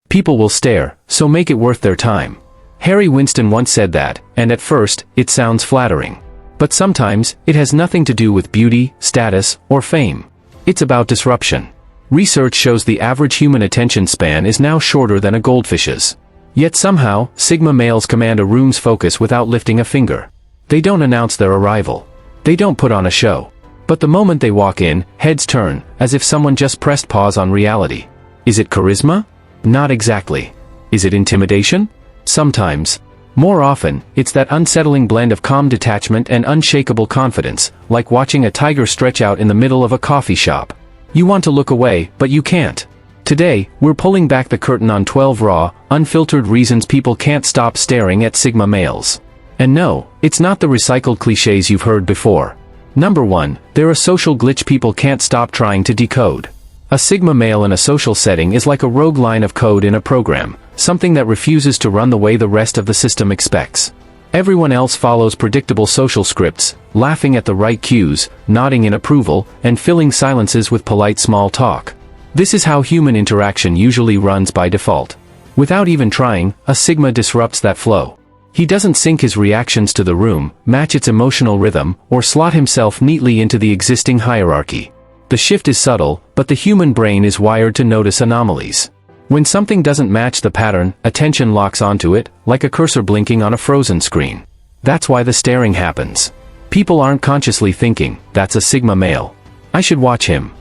People will stare, so make it worth their time. Harry Winston once said that, and at first, it sounds flattering. But sometimes, it has nothing to do with beauty, status, or fame. It's about disruption. Research shows the average human attention span is now shorter than a goldfish's. Yet somehow, Sigma males command a room's focus without lifting a finger. They don't announce their arrival. They don't put on a show. But the moment they walk in, heads turn, as if someone just pressed pause on reality. Is it charisma? Not exactly. Is it intimidation? Sometimes. More often, it's that unsettling blend of calm detachment and unshakable confidence, like watching a tiger stretch out in the middle of a coffee shop. You want to look away, but you can't. Today, we're pulling back the curtain on 12 raw, unfiltered reasons people can't stop staring at Sigma males. And no, it's not the recycled cliches you've heard before. Number 1, they're a social glitch people can't stop trying to decode. A Sigma male in a social setting is like a rogue line of code in a program, something that refuses to run the way the rest of the system expects. Everyone else follows predictable social scripts, laughing at the right cues, nodding in approval, and filling silences with polite small talk. This is how human interaction usually runs by default. Without even trying, a Sigma disrupts that flow. He doesn't sync his reactions to the room, match its emotional rhythm, or slot himself neatly into the existing hierarchy. The shift is subtle, but the human brain is wired to notice anomalies. When something doesn't match the pattern, attention locks onto it, like a cursor blinking on a frozen screen. That's why the staring happens. People aren't consciously thinking, "That's a Sigma male. I should watch him."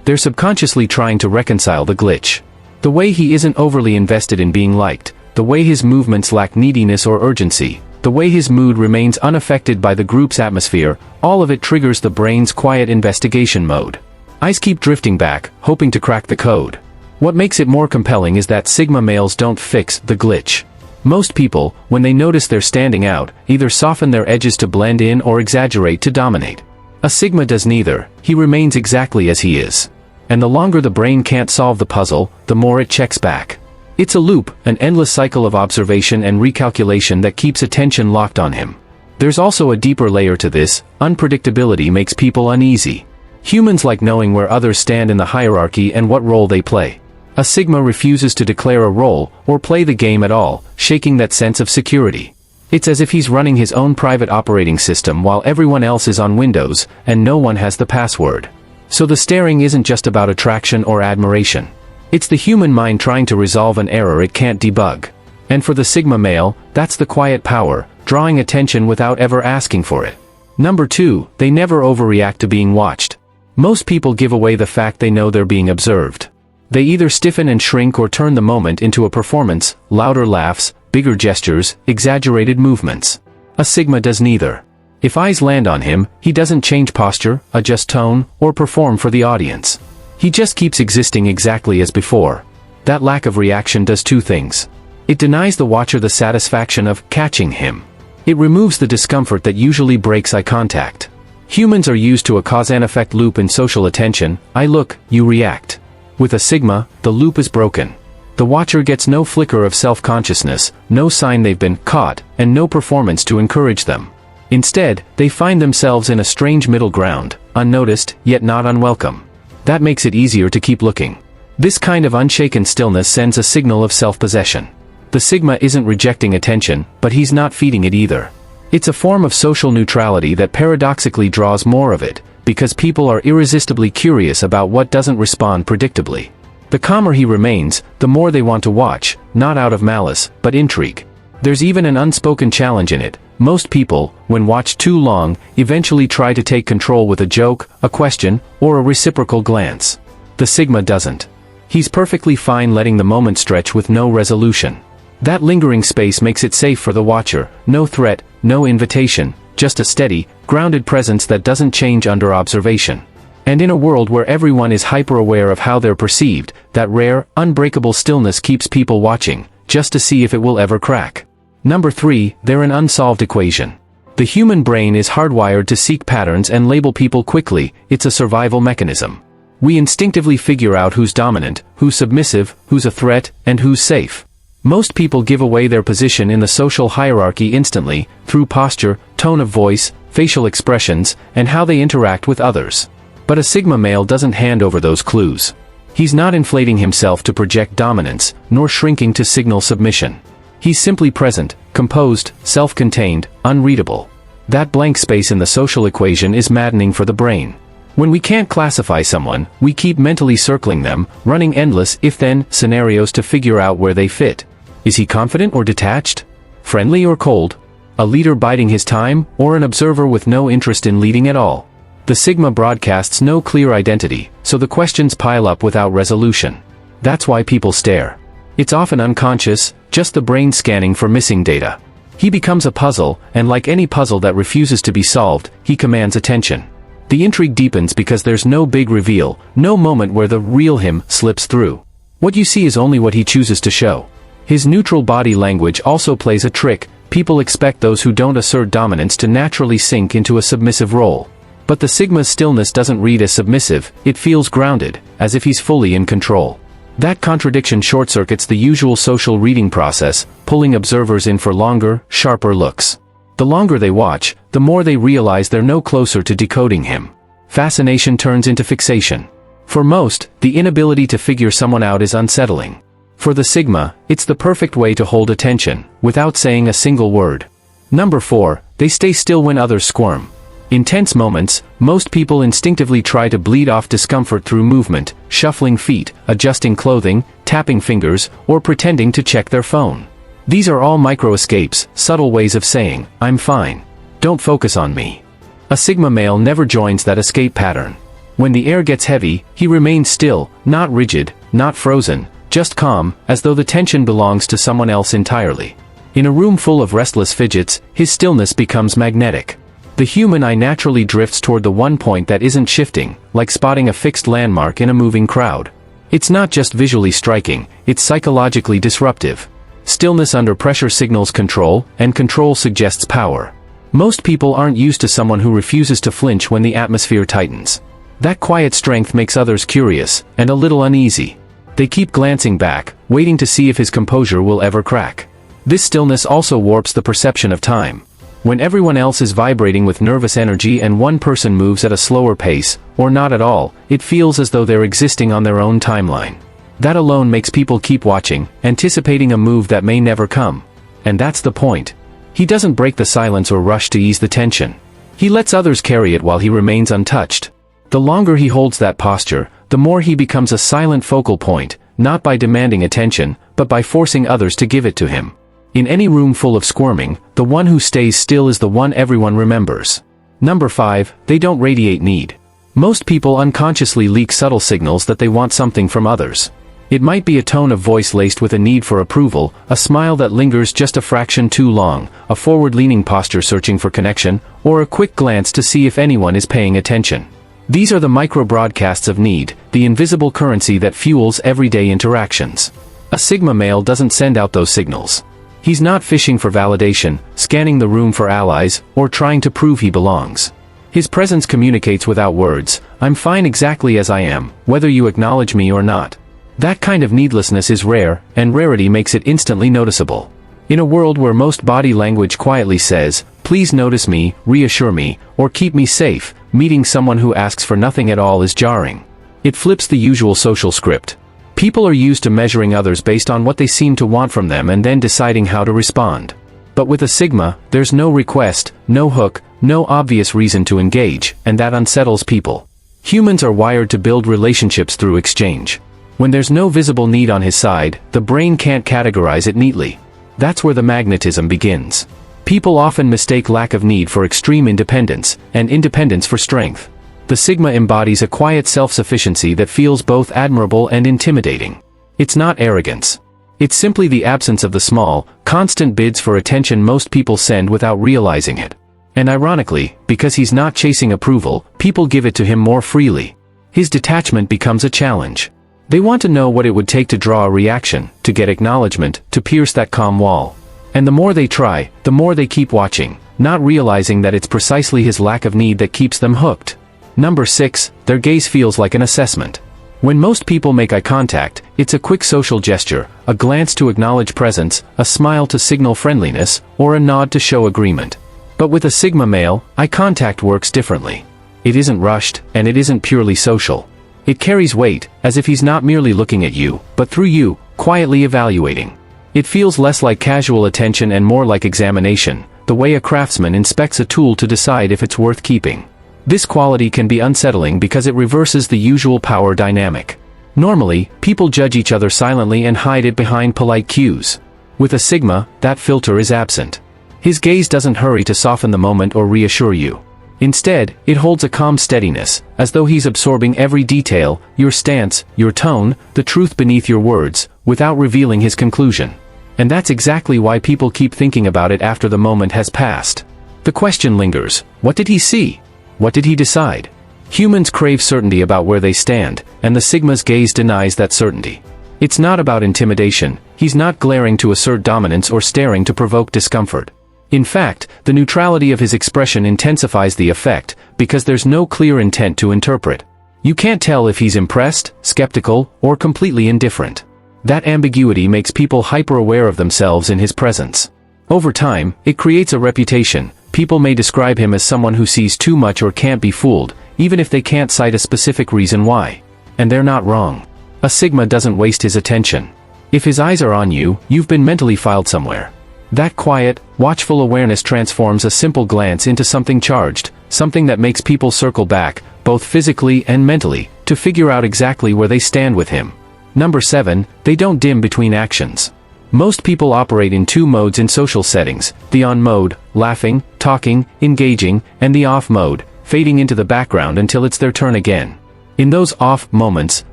They're subconsciously trying to reconcile the glitch. The way he isn't overly invested in being liked, the way his movements lack neediness or urgency, the way his mood remains unaffected by the group's atmosphere, all of it triggers the brain's quiet investigation mode. Eyes keep drifting back, hoping to crack the code. What makes it more compelling is that Sigma males don't fix the glitch. Most people, when they notice they're standing out, either soften their edges to blend in or exaggerate to dominate. A Sigma does neither. He remains exactly as he is. And the longer the brain can't solve the puzzle, the more it checks back. It's a loop, an endless cycle of observation and recalculation that keeps attention locked on him. There's also a deeper layer to this. Unpredictability makes people uneasy. Humans like knowing where others stand in the hierarchy and what role they play. A Sigma refuses to declare a role, or play the game at all, shaking that sense of security. It's as if he's running his own private operating system while everyone else is on Windows, and no one has the password. So the staring isn't just about attraction or admiration. It's the human mind trying to resolve an error it can't debug. And for the Sigma male, that's the quiet power, drawing attention without ever asking for it. Number 2, they never overreact to being watched. Most people give away the fact they know they're being observed. They either stiffen and shrink or turn the moment into a performance, louder laughs, bigger gestures, exaggerated movements. A Sigma does neither. If eyes land on him, he doesn't change posture, adjust tone, or perform for the audience. He just keeps existing exactly as before. That lack of reaction does two things. It denies the watcher the satisfaction of catching him. It removes the discomfort that usually breaks eye contact. Humans are used to a cause and effect loop in social attention. I look, you react. With a Sigma, the loop is broken. The watcher gets no flicker of self-consciousness, no sign they've been caught, and no performance to encourage them. Instead, they find themselves in a strange middle ground, unnoticed, yet not unwelcome. That makes it easier to keep looking. This kind of unshaken stillness sends a signal of self-possession. The Sigma isn't rejecting attention, but he's not feeding it either. It's a form of social neutrality that paradoxically draws more of it, because people are irresistibly curious about what doesn't respond predictably. The calmer he remains, the more they want to watch, not out of malice, but intrigue. There's even an unspoken challenge in it. Most people, when watched too long, eventually try to take control with a joke, a question, or a reciprocal glance. The Sigma doesn't. He's perfectly fine letting the moment stretch with no resolution. That lingering space makes it safe for the watcher. No threat, no invitation, just a steady, grounded presence that doesn't change under observation. And in a world where everyone is hyper-aware of how they're perceived, that rare, unbreakable stillness keeps people watching, just to see if it will ever crack. Number 3, they're an unsolved equation. The human brain is hardwired to seek patterns and label people quickly. It's a survival mechanism. We instinctively figure out who's dominant, who's submissive, who's a threat, and who's safe. Most people give away their position in the social hierarchy instantly, through posture, tone of voice, facial expressions, and how they interact with others. But a Sigma male doesn't hand over those clues. He's not inflating himself to project dominance, nor shrinking to signal submission. He's simply present, composed, self-contained, unreadable. That blank space in the social equation is maddening for the brain. When we can't classify someone, we keep mentally circling them, running endless if-then scenarios to figure out where they fit. Is he confident or detached? Friendly or cold? A leader biding his time, or an observer with no interest in leading at all? The Sigma broadcasts no clear identity, so the questions pile up without resolution. That's why people stare. It's often unconscious, just the brain scanning for missing data. He becomes a puzzle, and like any puzzle that refuses to be solved, he commands attention. The intrigue deepens because there's no big reveal, no moment where the real him slips through. What you see is only what he chooses to show. His neutral body language also plays a trick. People expect those who don't assert dominance to naturally sink into a submissive role. But the Sigma's stillness doesn't read as submissive, it feels grounded, as if he's fully in control. That contradiction short-circuits the usual social reading process, pulling observers in for longer, sharper looks. The longer they watch, the more they realize they're no closer to decoding him. Fascination turns into fixation. For most, the inability to figure someone out is unsettling. For the Sigma, it's the perfect way to hold attention, without saying a single word. Number 4, they stay still when others squirm. In tense moments, most people instinctively try to bleed off discomfort through movement, shuffling feet, adjusting clothing, tapping fingers, or pretending to check their phone. These are all micro-escapes, subtle ways of saying, "I'm fine. Don't focus on me." A Sigma male never joins that escape pattern. When the air gets heavy, he remains still, not rigid, not frozen, just calm, as though the tension belongs to someone else entirely. In a room full of restless fidgets, his stillness becomes magnetic. The human eye naturally drifts toward the one point that isn't shifting, like spotting a fixed landmark in a moving crowd. It's not just visually striking, it's psychologically disruptive. Stillness under pressure signals control, and control suggests power. Most people aren't used to someone who refuses to flinch when the atmosphere tightens. That quiet strength makes others curious, and a little uneasy. They keep glancing back, waiting to see if his composure will ever crack. This stillness also warps the perception of time. When everyone else is vibrating with nervous energy and one person moves at a slower pace, or not at all, it feels as though they're existing on their own timeline. That alone makes people keep watching, anticipating a move that may never come. And that's the point. He doesn't break the silence or rush to ease the tension. He lets others carry it while he remains untouched. The longer he holds that posture, the more he becomes a silent focal point, not by demanding attention, but by forcing others to give it to him. In any room full of squirming, the one who stays still is the one everyone remembers. Number 5, they don't radiate need. Most people unconsciously leak subtle signals that they want something from others. It might be a tone of voice laced with a need for approval, a smile that lingers just a fraction too long, a forward-leaning posture searching for connection, or a quick glance to see if anyone is paying attention. These are the micro-broadcasts of need, the invisible currency that fuels everyday interactions. A Sigma male doesn't send out those signals. He's not fishing for validation, scanning the room for allies, or trying to prove he belongs. His presence communicates without words. "I'm fine exactly as I am, whether you acknowledge me or not." That kind of needlessness is rare, and rarity makes it instantly noticeable. In a world where most body language quietly says, "Please notice me, reassure me, or keep me safe," meeting someone who asks for nothing at all is jarring. It flips the usual social script. People are used to measuring others based on what they seem to want from them and then deciding how to respond. But with a Sigma, there's no request, no hook, no obvious reason to engage, and that unsettles people. Humans are wired to build relationships through exchange. When there's no visible need on his side, the brain can't categorize it neatly. That's where the magnetism begins. People often mistake lack of need for extreme independence, and independence for strength. The Sigma embodies a quiet self-sufficiency that feels both admirable and intimidating. It's not arrogance. It's simply the absence of the small, constant bids for attention most people send without realizing it. And ironically, because he's not chasing approval, people give it to him more freely. His detachment becomes a challenge. They want to know what it would take to draw a reaction, to get acknowledgement, to pierce that calm wall. And the more they try, the more they keep watching, not realizing that it's precisely his lack of need that keeps them hooked. Number 6, their gaze feels like an assessment. When most people make eye contact, it's a quick social gesture, a glance to acknowledge presence, a smile to signal friendliness, or a nod to show agreement. But with a Sigma male, eye contact works differently. It isn't rushed, and it isn't purely social. It carries weight, as if he's not merely looking at you, but through you, quietly evaluating. It feels less like casual attention and more like examination, the way a craftsman inspects a tool to decide if it's worth keeping. This quality can be unsettling because it reverses the usual power dynamic. Normally, people judge each other silently and hide it behind polite cues. With a Sigma, that filter is absent. His gaze doesn't hurry to soften the moment or reassure you. Instead, it holds a calm steadiness, as though he's absorbing every detail, your stance, your tone, the truth beneath your words, without revealing his conclusion. And that's exactly why people keep thinking about it after the moment has passed. The question lingers: what did he see? What did he decide? Humans crave certainty about where they stand, and the Sigma's gaze denies that certainty. It's not about intimidation, he's not glaring to assert dominance or staring to provoke discomfort. In fact, the neutrality of his expression intensifies the effect, because there's no clear intent to interpret. You can't tell if he's impressed, skeptical, or completely indifferent. That ambiguity makes people hyper-aware of themselves in his presence. Over time, it creates a reputation. People may describe him as someone who sees too much or can't be fooled, even if they can't cite a specific reason why. And they're not wrong. A Sigma doesn't waste his attention. If his eyes are on you, you've been mentally filed somewhere. That quiet, watchful awareness transforms a simple glance into something charged, something that makes people circle back, both physically and mentally, to figure out exactly where they stand with him. Number 7, they don't dim between actions. Most people operate in two modes in social settings: the on mode, laughing, talking, engaging, and the off mode, fading into the background until it's their turn again. In those off moments,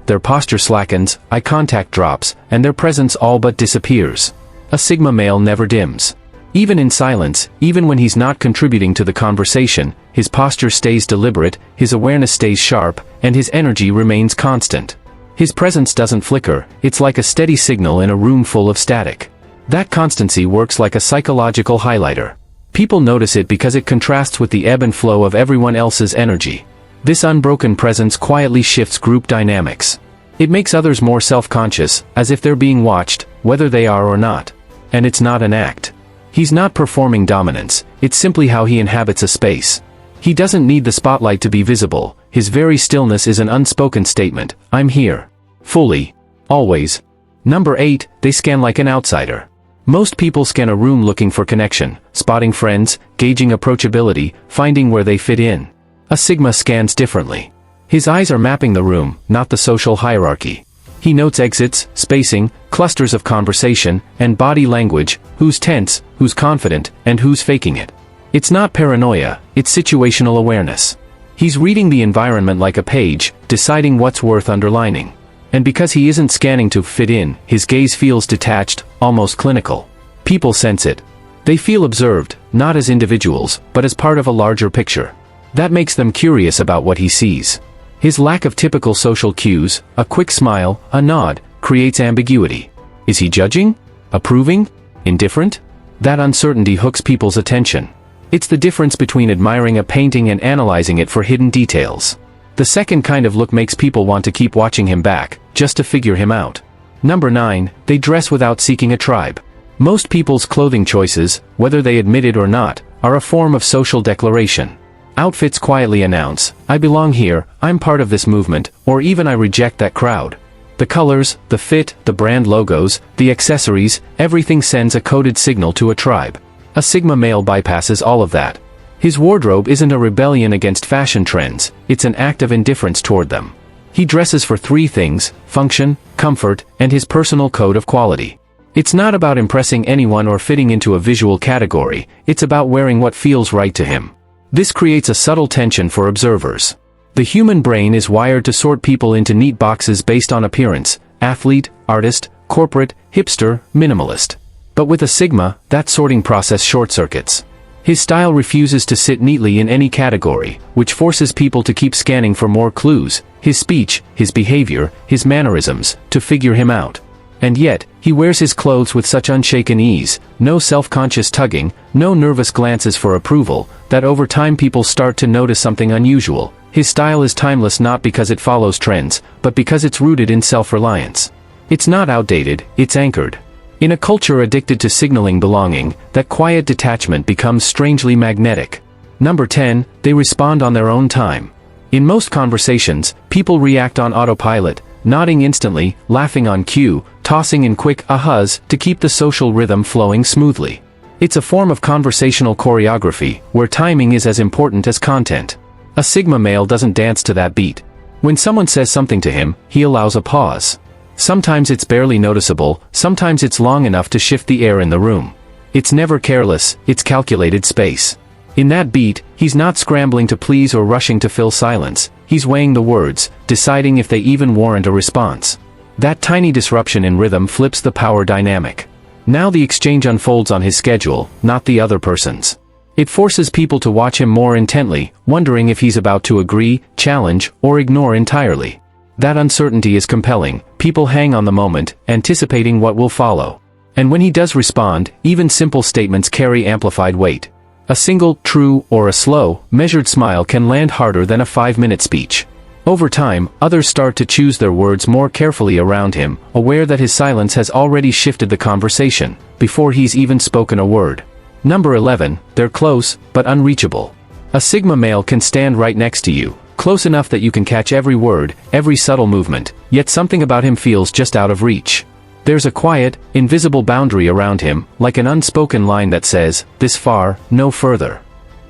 their posture slackens, eye contact drops, and their presence all but disappears. A Sigma male never dims. Even in silence, even when he's not contributing to the conversation, his posture stays deliberate, his awareness stays sharp, and his energy remains constant. His presence doesn't flicker, it's like a steady signal in a room full of static. That constancy works like a psychological highlighter. People notice it because it contrasts with the ebb and flow of everyone else's energy. This unbroken presence quietly shifts group dynamics. It makes others more self-conscious, as if they're being watched, whether they are or not. And it's not an act. He's not performing dominance, it's simply how he inhabits a space. He doesn't need the spotlight to be visible, his very stillness is an unspoken statement: I'm here. Fully. Always. Number 8, they scan like an outsider. Most people scan a room looking for connection, spotting friends, gauging approachability, finding where they fit in. A Sigma scans differently. His eyes are mapping the room, not the social hierarchy. He notes exits, spacing, clusters of conversation, and body language, who's tense, who's confident, and who's faking it. It's not paranoia, it's situational awareness. He's reading the environment like a page, deciding what's worth underlining. And because he isn't scanning to fit in, his gaze feels detached, almost clinical. People sense it. They feel observed, not as individuals, but as part of a larger picture. That makes them curious about what he sees. His lack of typical social cues, a quick smile, a nod, creates ambiguity. Is he judging? Approving? Indifferent? That uncertainty hooks people's attention. It's the difference between admiring a painting and analyzing it for hidden details. The second kind of look makes people want to keep watching him back, just to figure him out. Number 9, they dress without seeking a tribe. Most people's clothing choices, whether they admit it or not, are a form of social declaration. Outfits quietly announce, I belong here, I'm part of this movement, or even I reject that crowd. The colors, the fit, the brand logos, the accessories, everything sends a coded signal to a tribe. A Sigma male bypasses all of that. His wardrobe isn't a rebellion against fashion trends, it's an act of indifference toward them. He dresses for 3 things: function, comfort, and his personal code of quality. It's not about impressing anyone or fitting into a visual category, it's about wearing what feels right to him. This creates a subtle tension for observers. The human brain is wired to sort people into neat boxes based on appearance: athlete, artist, corporate, hipster, minimalist. But with a Sigma, that sorting process short-circuits. His style refuses to sit neatly in any category, which forces people to keep scanning for more clues: his speech, his behavior, his mannerisms, to figure him out. And yet, he wears his clothes with such unshaken ease, no self-conscious tugging, no nervous glances for approval, that over time people start to notice something unusual. His style is timeless not because it follows trends, but because it's rooted in self-reliance. It's not outdated, it's anchored. In a culture addicted to signaling belonging, that quiet detachment becomes strangely magnetic. Number 10, they respond on their own time. In most conversations, people react on autopilot, nodding instantly, laughing on cue, tossing in quick ahas to keep the social rhythm flowing smoothly. It's a form of conversational choreography, where timing is as important as content. A Sigma male doesn't dance to that beat. When someone says something to him, he allows a pause. Sometimes it's barely noticeable, sometimes it's long enough to shift the air in the room. It's never careless, it's calculated space. In that beat, he's not scrambling to please or rushing to fill silence, he's weighing the words, deciding if they even warrant a response. That tiny disruption in rhythm flips the power dynamic. Now the exchange unfolds on his schedule, not the other person's. It forces people to watch him more intently, wondering if he's about to agree, challenge, or ignore entirely. That uncertainty is compelling, people hang on the moment, anticipating what will follow. And when he does respond, even simple statements carry amplified weight. A single, true, or a slow, measured smile can land harder than a 5-minute speech. Over time, others start to choose their words more carefully around him, aware that his silence has already shifted the conversation, before he's even spoken a word. Number 11, they're close, but unreachable. A Sigma male can stand right next to you, close enough that you can catch every word, every subtle movement, yet something about him feels just out of reach. There's a quiet, invisible boundary around him, like an unspoken line that says, this far, no further.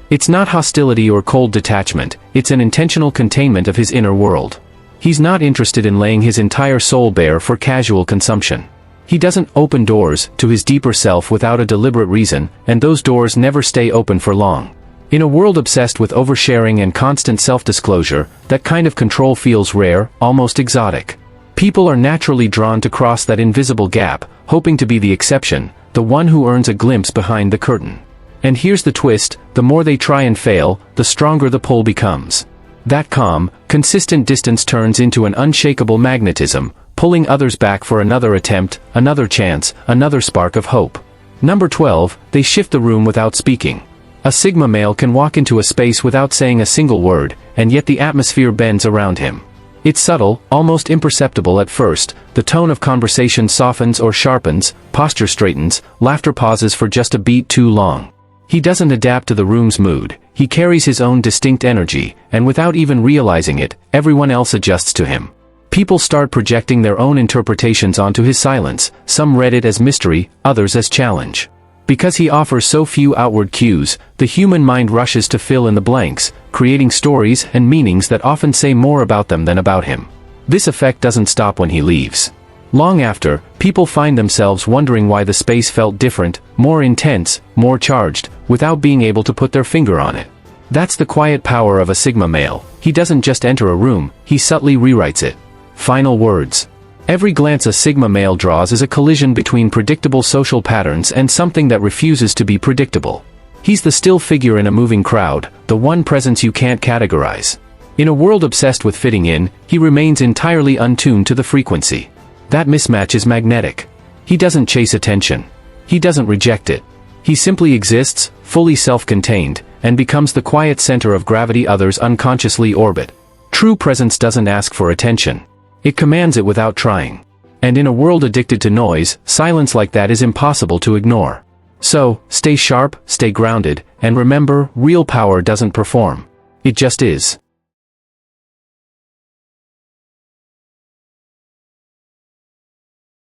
It's not hostility or cold detachment, it's an intentional containment of his inner world. He's not interested in laying his entire soul bare for casual consumption. He doesn't open doors to his deeper self without a deliberate reason, and those doors never stay open for long. In a world obsessed with oversharing and constant self-disclosure, that kind of control feels rare, almost exotic. People are naturally drawn to cross that invisible gap, hoping to be the exception, the one who earns a glimpse behind the curtain. And here's the twist, the more they try and fail, the stronger the pull becomes. That calm, consistent distance turns into an unshakable magnetism, pulling others back for another attempt, another chance, another spark of hope. Number 12, they shift the room without speaking. A Sigma male can walk into a space without saying a single word, and yet the atmosphere bends around him. It's subtle, almost imperceptible at first, the tone of conversation softens or sharpens, posture straightens, laughter pauses for just a beat too long. He doesn't adapt to the room's mood, he carries his own distinct energy, and without even realizing it, everyone else adjusts to him. People start projecting their own interpretations onto his silence, some read it as mystery, others as challenge. Because he offers so few outward cues, the human mind rushes to fill in the blanks, creating stories and meanings that often say more about them than about him. This effect doesn't stop when he leaves. Long after, people find themselves wondering why the space felt different, more intense, more charged, without being able to put their finger on it. That's the quiet power of a Sigma male. He doesn't just enter a room, he subtly rewrites it. Final words. Every glance a Sigma male draws is a collision between predictable social patterns and something that refuses to be predictable. He's the still figure in a moving crowd, the one presence you can't categorize. In a world obsessed with fitting in, he remains entirely untuned to the frequency. That mismatch is magnetic. He doesn't chase attention. He doesn't reject it. He simply exists, fully self-contained, and becomes the quiet center of gravity others unconsciously orbit. True presence doesn't ask for attention. It commands it without trying. And in a world addicted to noise, silence like that is impossible to ignore. So, stay sharp, stay grounded, and remember, real power doesn't perform. It just is.